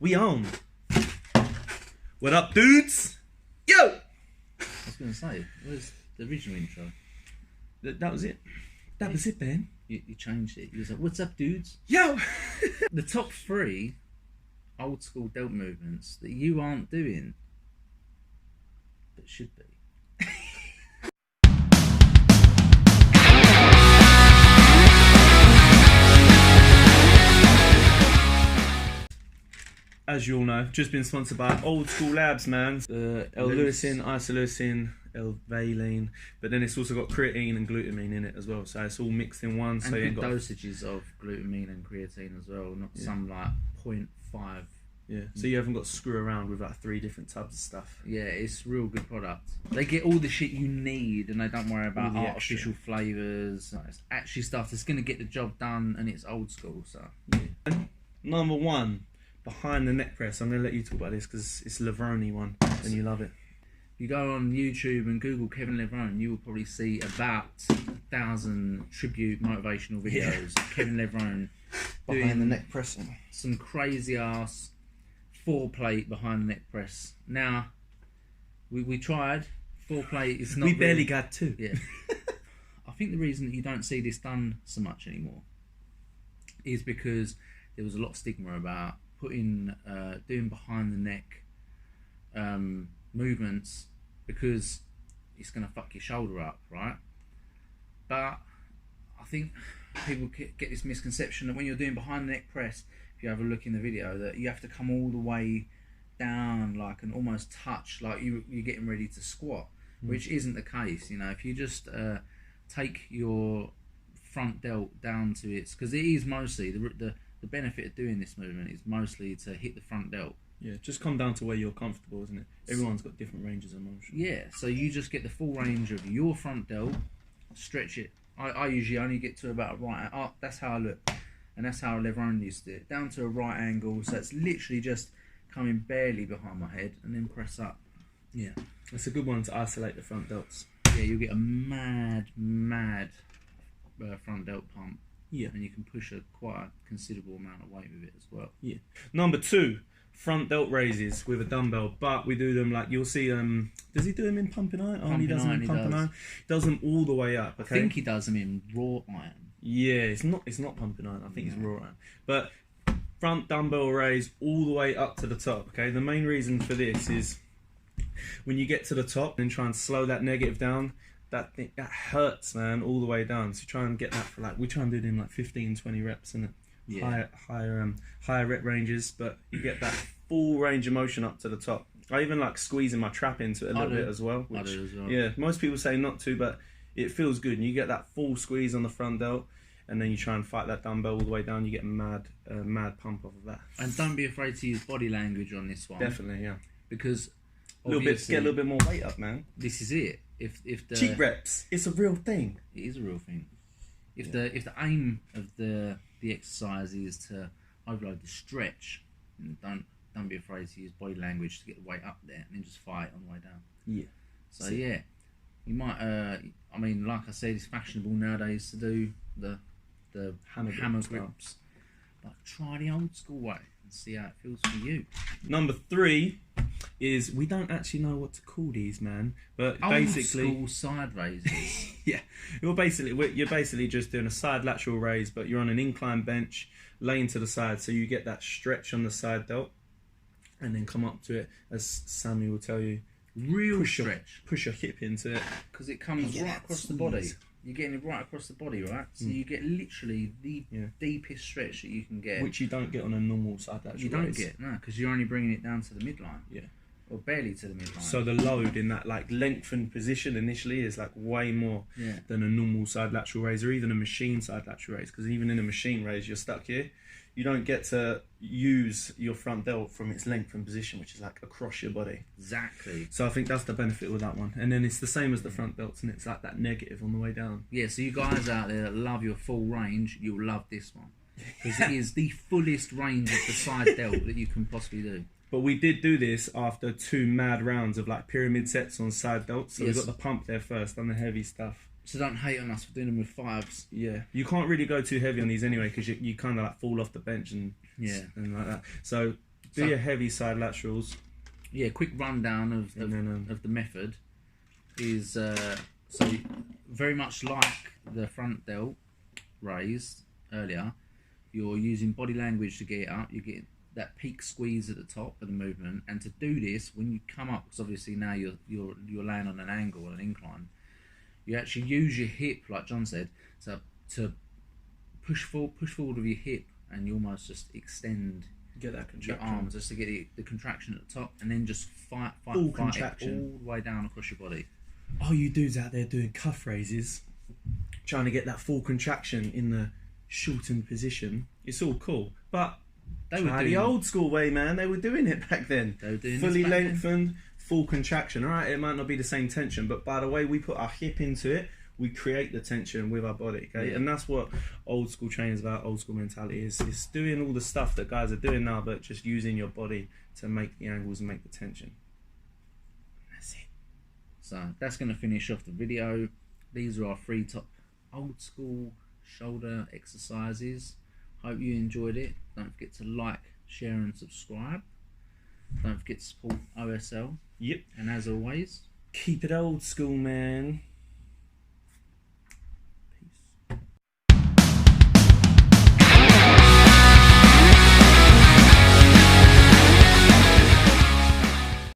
We on. What up, dudes? Yo! I was going to say, where's the original intro? That was it. That was it, Ben. You changed it. You was like, what's up, dudes? Yo! The top 3 old school delt movements that you aren't doing, but should be. As you all know, just been sponsored by Old School Labs, man. L-leucine, isoleucine, L-valine, but then it's also got creatine and glutamine in it as well. So it's all mixed in one. So and you good got dosages of glutamine and creatine as well, not some like 0.5. Yeah, so you haven't got to screw around with like 3 different tubs of stuff. Yeah, it's real good product. They get all the shit you need, and they don't worry about artificial flavours. It's actually stuff that's going to get the job done, and it's old school. So yeah. Number 1, behind the neck press. I'm going to let you talk about this because it's Levrone one, and you love it. If you go on YouTube and Google Kevin Levrone, you will probably see about 1,000 tribute motivational videos. Yeah. Kevin Levrone behind the neck pressing. Some crazy ass 4-plate behind the neck press. Now, we tried. 4-plate is not. We barely got 2. Yeah. I think the reason that you don't see this done so much anymore is because there was a lot of stigma about putting doing behind the neck movements because it's going to fuck your shoulder up, right? But I think people get this misconception that when you're doing behind the neck press, if you have a look in the video, that you have to come all the way down like and almost touch like you're getting ready to squat, which isn't the case. You know, if you just take your front delt down to its, because it is mostly the benefit of doing this movement is mostly to hit the front delt. Yeah, just come down to where you're comfortable, isn't it? Everyone's got different ranges of motion. Yeah, so you just get the full range of your front delt, stretch it. I usually only get to about a right. That's how I look, and that's how Levrone used to do it. Down to a right angle, so it's literally just coming barely behind my head, and then press up. Yeah, that's a good one to isolate the front delts. Yeah, you'll get a mad front delt pump. Yeah, and you can push quite a considerable amount of weight with it as well. Yeah. Number 2, front delt raises with a dumbbell, but we do them like you'll see. Does he do them in pumping iron? Oh, he does them in pumping iron. He does them all the way up. Okay? I think he does them in raw iron. Yeah, it's not pumping iron. I think it's raw iron. But front dumbbell raise all the way up to the top. Okay. The main reason for this is when you get to the top and try and slow that negative down. That hurts, man, all the way down. So try and get that for like, we try and do it in like 15, 20 reps in it. Yeah. Higher rep ranges, but you get that full range of motion up to the top. I even like squeezing my trap into it a little bit as well. I do as well. Yeah, most people say not to, but it feels good. And you get that full squeeze on the front delt, and then you try and fight that dumbbell all the way down. You get a mad pump off of that. And don't be afraid to use body language on this one. Definitely, yeah. Because get a little bit more weight up, man. This is it. If the cheat reps, it's a real thing. It is a real thing. If the aim of the exercise is to overload the stretch, don't be afraid to use body language to get the weight up there, and then just fight on the way down. Yeah. So yeah, you might. I mean, like I said, it's fashionable nowadays to do the hammer grips, but try the old school way and see how it feels for you. Number 3 is we don't actually know what to call these, man, but old basically school side raises. Yeah, you're basically just doing a side lateral raise, but you're on an incline bench, laying to the side, so you get that stretch on the side delt, and then come up to it, as Sammy will tell you. Push your hip into it because it comes right across the body. You're getting it right across the body, right? So you get literally the deepest stretch that you can get, which you don't get on a normal side lateral raise. You don't get, no, because you're only bringing it down to the midline. Yeah. Or barely to the midline. So the load in that like lengthened position initially is like way more than a normal side lateral raise or even a machine side lateral raise, because even in a machine raise you're stuck here. You don't get to use your front delt from its lengthened position, which is like across your body. Exactly. So I think that's the benefit with that one. And then it's the same as the front delts, and it's like that negative on the way down. Yeah, so you guys out there that love your full range, you'll love this one. Because it is the fullest range of the side delt that you can possibly do. But we did do this after 2 mad rounds of like pyramid sets on side delts. So we got the pump there first on the heavy stuff. So don't hate on us for doing them with 5s. Yeah, you can't really go too heavy on these anyway because you kind of like fall off the bench and like that. So Do your heavy side laterals. Yeah, quick rundown of the method is so very much like the front delt raised earlier. You're using body language to get it up. You get that peak squeeze at the top of the movement, and to do this, when you come up, because obviously now you're laying on an angle, an incline, you actually use your hip, like John said, to push forward with your hip, and you almost just extend Get that contraction. your arms just to get the contraction at the top, and then just fight it all the way down across your body. Oh, you dudes out there doing cuff raises, trying to get that full contraction in the shortened position. It's all cool, but they were doing the old school way, man. They were doing it back then. They were doing fully lengthened, full contraction. All right, it might not be the same tension, but by the way we put our hip into it, we create the tension with our body. Okay, and that's what old school training is about. Old school mentality is doing all the stuff that guys are doing now, but just using your body to make the angles and make the tension. That's it. So that's going to finish off the video. These are our 3 top old school shoulder exercises. Hope you enjoyed it. Don't forget to like, share and subscribe. Don't forget to support OSL. Yep. And as always, keep it old school, man.